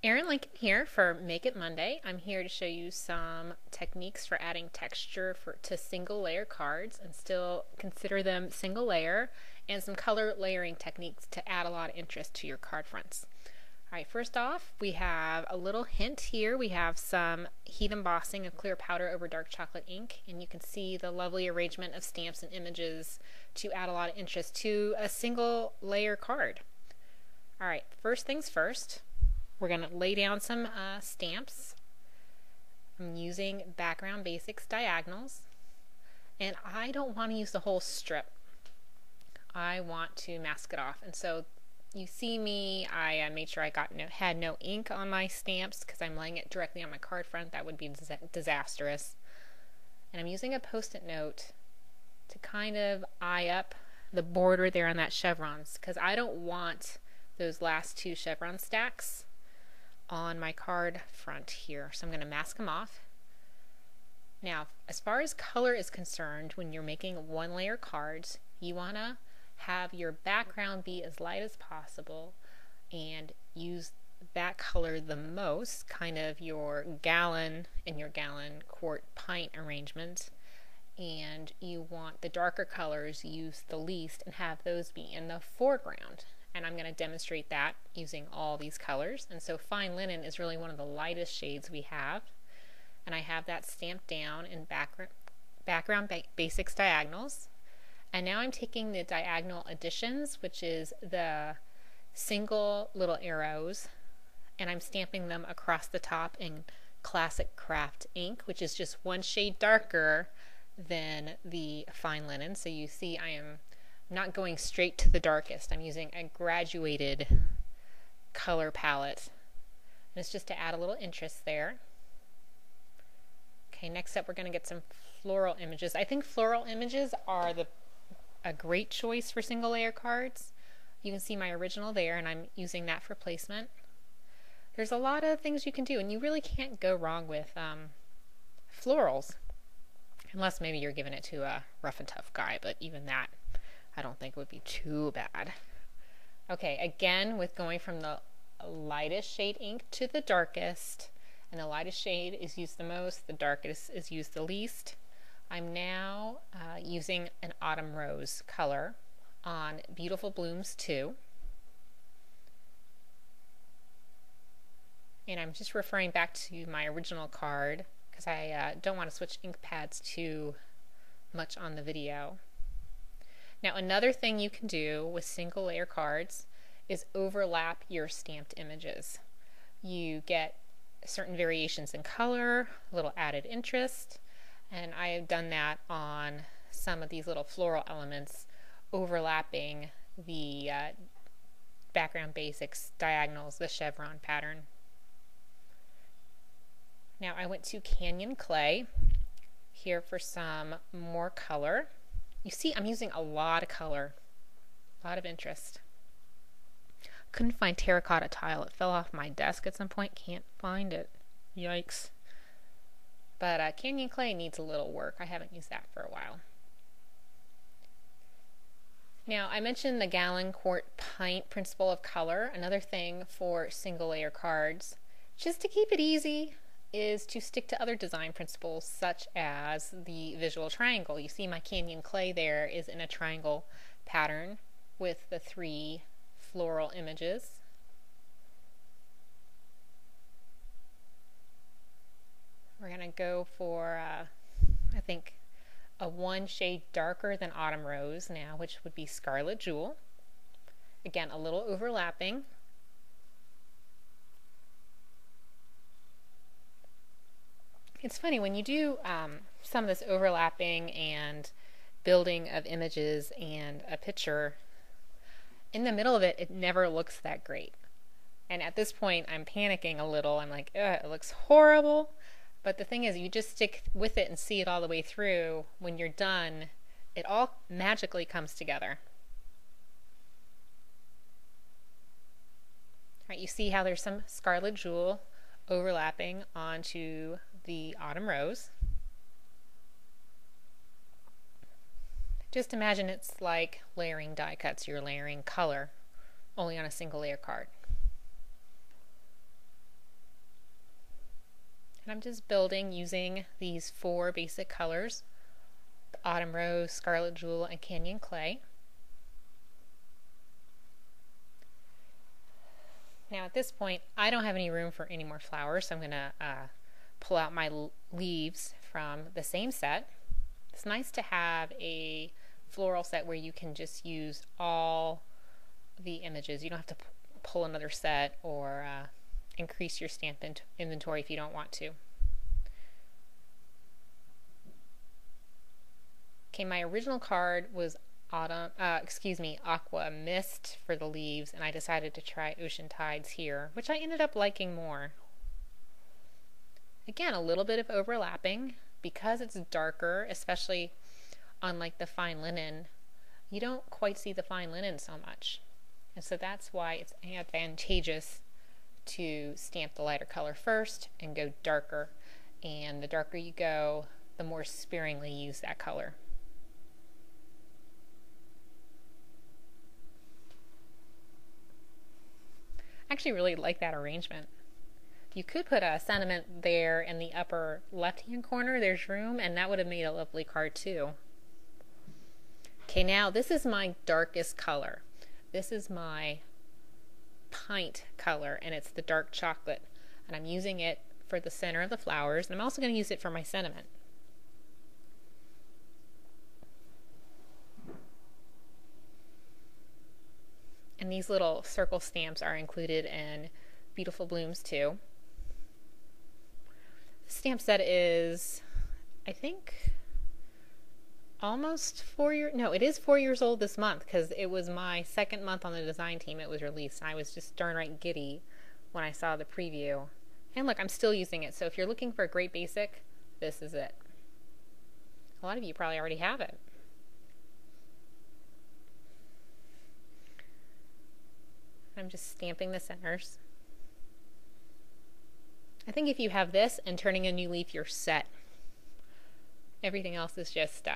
Erin Lincoln here for Make It Monday. I'm here to show you some techniques for adding texture to single layer cards and still consider them single layer, and some color layering techniques to add a lot of interest to your card fronts. Alright, first off, we have a little hint here. We have some heat embossing of clear powder over dark chocolate ink, and you can see the lovely arrangement of stamps and images to add a lot of interest to a single layer card. Alright, first things first. We're going to lay down some stamps. I'm using Background Basics diagonals, and I don't want to use the whole strip. I want to mask it off, and so you see me, I made sure I had no ink on my stamps because I'm laying it directly on my card front. That would be disastrous. And I'm using a post-it note to kind of eye up the border there on that chevrons, because I don't want those last two chevron stacks on my card front here. So I'm going to mask them off. Now, as far as color is concerned, when you're making one layer cards, you want to have your background be as light as possible and use that color the most, kind of your gallon and your gallon, quart, pint arrangement. And you want the darker colors used the least and have those be in the foreground. And I'm going to demonstrate that using all these colors. And so fine linen is really one of the lightest shades we have. And I have that stamped down in background basics diagonals. And now I'm taking the diagonal additions, which is the single little arrows, and I'm stamping them across the top in classic craft ink, which is just one shade darker than the fine linen. So you see I am not going straight to the darkest. I'm using a graduated color palette. And it's just to add a little interest there. Okay, next up we're going to get some floral images. I think floral images are a great choice for single layer cards. You can see my original there, and I'm using that for placement. There's a lot of things you can do, and you really can't go wrong with florals. Unless maybe you're giving it to a rough and tough guy, but even that I don't think would be too bad. Okay, again, with going from the lightest shade ink to the darkest, and the lightest shade is used the most, the darkest is used the least. I'm now using an autumn rose color on Beautiful Blooms 2. And I'm just referring back to my original card because I don't want to switch ink pads too much on the video. Now, another thing you can do with single layer cards is overlap your stamped images. You get certain variations in color, a little added interest, and I have done that on some of these little floral elements, overlapping the background basics diagonals, the chevron pattern. Now I went to Canyon Clay here for some more color. You see I'm using a lot of color, a lot of interest. Couldn't find terracotta tile. It fell off my desk at some point. Can't find it. Yikes. But Canyon Clay needs a little work. I haven't used that for a while. Now, I mentioned the gallon, quart, pint principle of color. Another thing for single layer cards, just to keep it easy, is to stick to other design principles such as the visual triangle. You see my Canyon Clay there is in a triangle pattern with the 3 floral images. We're going to go for, I think, a 1 shade darker than Autumn Rose now, which would be Scarlet Jewel. Again, a little overlapping. It's funny, when you do some of this overlapping and building of images and a picture, in the middle of it, it never looks that great. And at this point, I'm panicking a little. I'm like, ugh, it looks horrible. But the thing is, you just stick with it and see it all the way through. When you're done, it all magically comes together. All right, you see how there's some Scarlet Jewel overlapping onto the Autumn Rose. Just imagine it's like layering die cuts. You're layering color only on a single layer card. And I'm just building using these 4 basic colors: Autumn Rose, Scarlet Jewel, and Canyon Clay. Now at this point, I don't have any room for any more flowers, so I'm going to pull out my leaves from the same set. It's nice to have a floral set where you can just use all the images. You don't have to pull another set or increase your stamp inventory if you don't want to. Okay, my original card was Aqua Mist for the leaves, and I decided to try Ocean Tides here, which I ended up liking more. Again, a little bit of overlapping. Because it's darker, especially on like the fine linen, you don't quite see the fine linen so much. And so that's why it's advantageous to stamp the lighter color first and go darker. And the darker you go, the more sparingly use that color. I actually really like that arrangement. You could put a sentiment there in the upper left-hand corner. There's room, and that would have made a lovely card too. Okay, now this is my darkest color. This is my pint color, and it's the dark chocolate. And I'm using it for the center of the flowers, and I'm also going to use it for my sentiment. And these little circle stamps are included in Beautiful Blooms too. The stamp set is, I think, almost 4 years. No, it is 4 years old this month because it was my second month on the design team it was released. And I was just darn right giddy when I saw the preview. And look, I'm still using it. So if you're looking for a great basic, this is it. A lot of you probably already have it. I'm just stamping the centers. I think if you have this and turning a new leaf, you're set. Everything else is just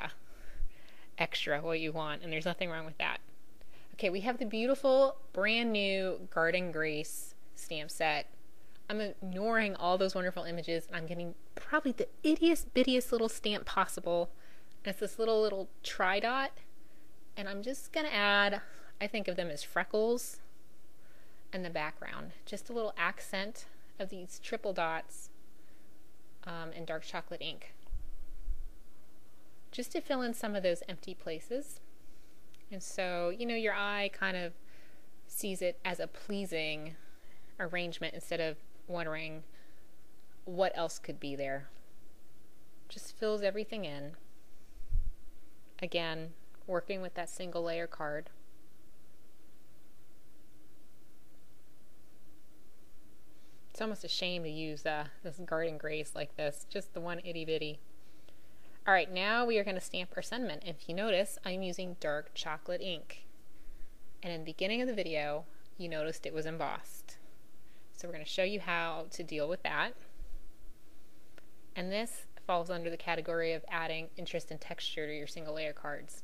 extra, what you want, and there's nothing wrong with that. Okay, we have the beautiful brand new Garden Grace stamp set. I'm ignoring all those wonderful images, and I'm getting probably the ittiest bittiest little stamp possible. And it's this little tri-dot, and I'm just gonna add, I think of them as freckles in the background. Just a little accent of these triple dots in dark chocolate ink, just to fill in some of those empty places. And so, you know, your eye kind of sees it as a pleasing arrangement instead of wondering what else could be there. Just fills everything in. Again, working with that single layer card. It's almost a shame to use this Garden Grace like this, just the one itty bitty. All right, now we are going to stamp our sentiment. If you notice, I'm using dark chocolate ink. And in the beginning of the video, you noticed it was embossed. So we're going to show you how to deal with that. And this falls under the category of adding interest and texture to your single layer cards.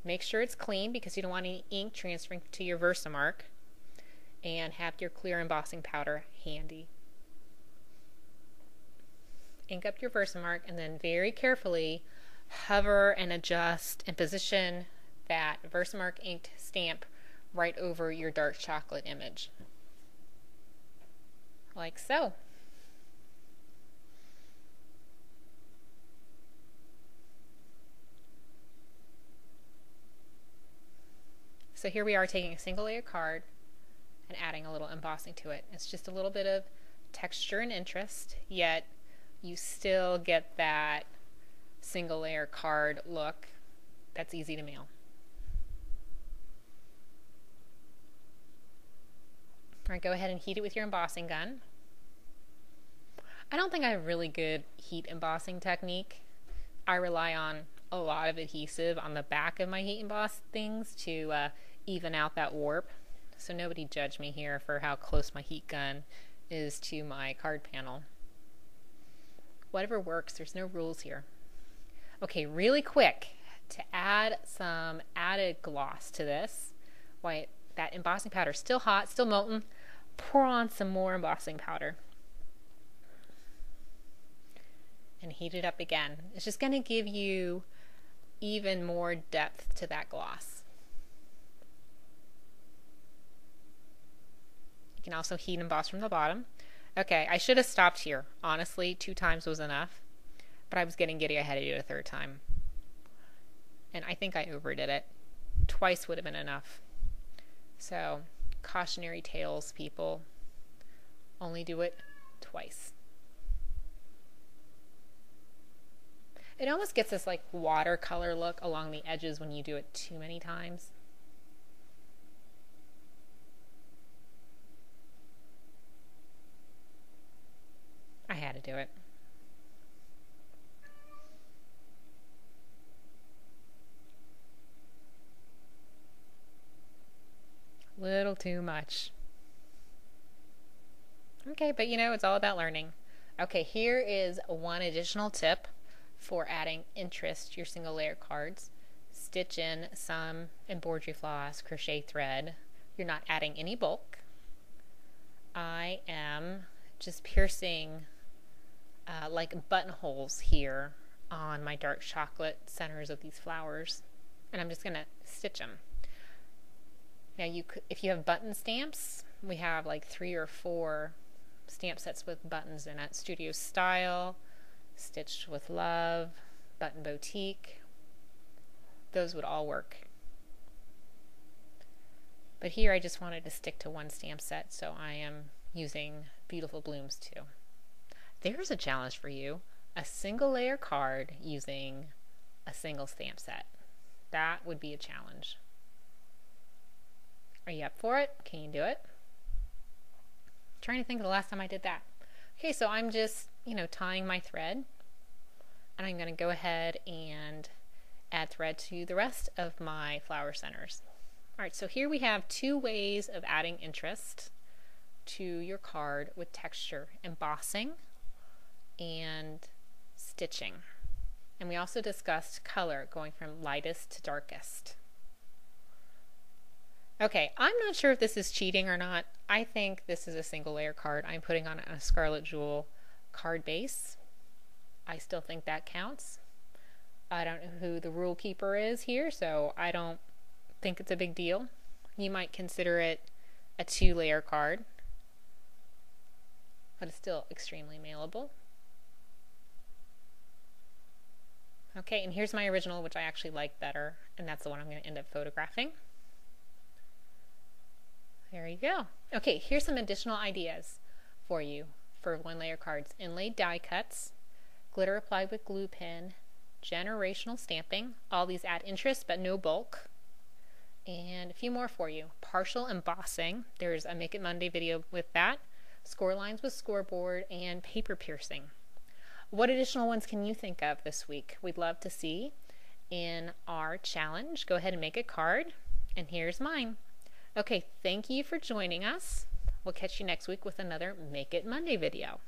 Make sure it's clean because you don't want any ink transferring to your Versamark. And have your clear embossing powder handy. Ink up your Versamark and then very carefully hover and adjust and position that Versamark inked stamp right over your dark chocolate image. Like so. So here we are taking a single layer card and adding a little embossing to it. It's just a little bit of texture and interest, yet you still get that single layer card look that's easy to mail. All right, go ahead and heat it with your embossing gun. I don't think I have a really good heat embossing technique. I rely on a lot of adhesive on the back of my heat emboss things to even out that warp. So nobody judge me here for how close my heat gun is to my card panel. Whatever works, there's no rules here. Okay, really quick, to add some added gloss to this, while that embossing powder is still hot, still molten, pour on some more embossing powder. and heat it up again. It's just going to give you even more depth to that gloss. You can also heat and emboss from the bottom. Okay, I should have stopped here. Honestly, 2 times was enough, but I was getting giddy. I had to do it a 3rd time. And I think I overdid it. Twice would have been enough. So, cautionary tales, people. Only do it twice. It almost gets this like watercolor look along the edges when you do it too many times. I had to do it. Little too much. Okay, but you know, it's all about learning. Okay, here is one additional tip for adding interest to your single layer cards. Stitch in some embroidery floss, crochet thread. You're not adding any bulk. I am just piercing like buttonholes here on my dark chocolate centers of these flowers, and I'm just gonna stitch them. Now you could, if you have button stamps, we have like 3 or 4 stamp sets with buttons in it. Studio Style, Stitched with Love, Button Boutique. Those would all work. But here I just wanted to stick to one stamp set, so I am using Beautiful Blooms too. There's a challenge for you. A single layer card using a single stamp set. That would be a challenge. Are you up for it? Can you do it? I'm trying to think of the last time I did that. Okay, so I'm just, tying my thread, and I'm going to go ahead and add thread to the rest of my flower centers. All right, so here we have 2 ways of adding interest to your card with texture: embossing and stitching. And we also discussed color, going from lightest to darkest. Okay, I'm not sure if this is cheating or not. I think this is a single layer card. I'm putting on a Scarlet Jewel card base. I still think that counts. I don't know who the rule keeper is here, so I don't think it's a big deal. You might consider it a 2-layer card, but it's still extremely mailable. Okay, and here's my original, which I actually like better, and that's the one I'm going to end up photographing. There you go. Okay, here's some additional ideas for you for 1-layer cards: inlaid die cuts, glitter applied with glue pen, generational stamping. All these add interest but no bulk. And a few more for you: partial embossing. There's a Make It Monday video with that. Score lines with scoreboard, and paper piercing. What additional ones can you think of this week? We'd love to see in our challenge. Go ahead and make a card, and here's mine. Okay, thank you for joining us. We'll catch you next week with another Make It Monday video.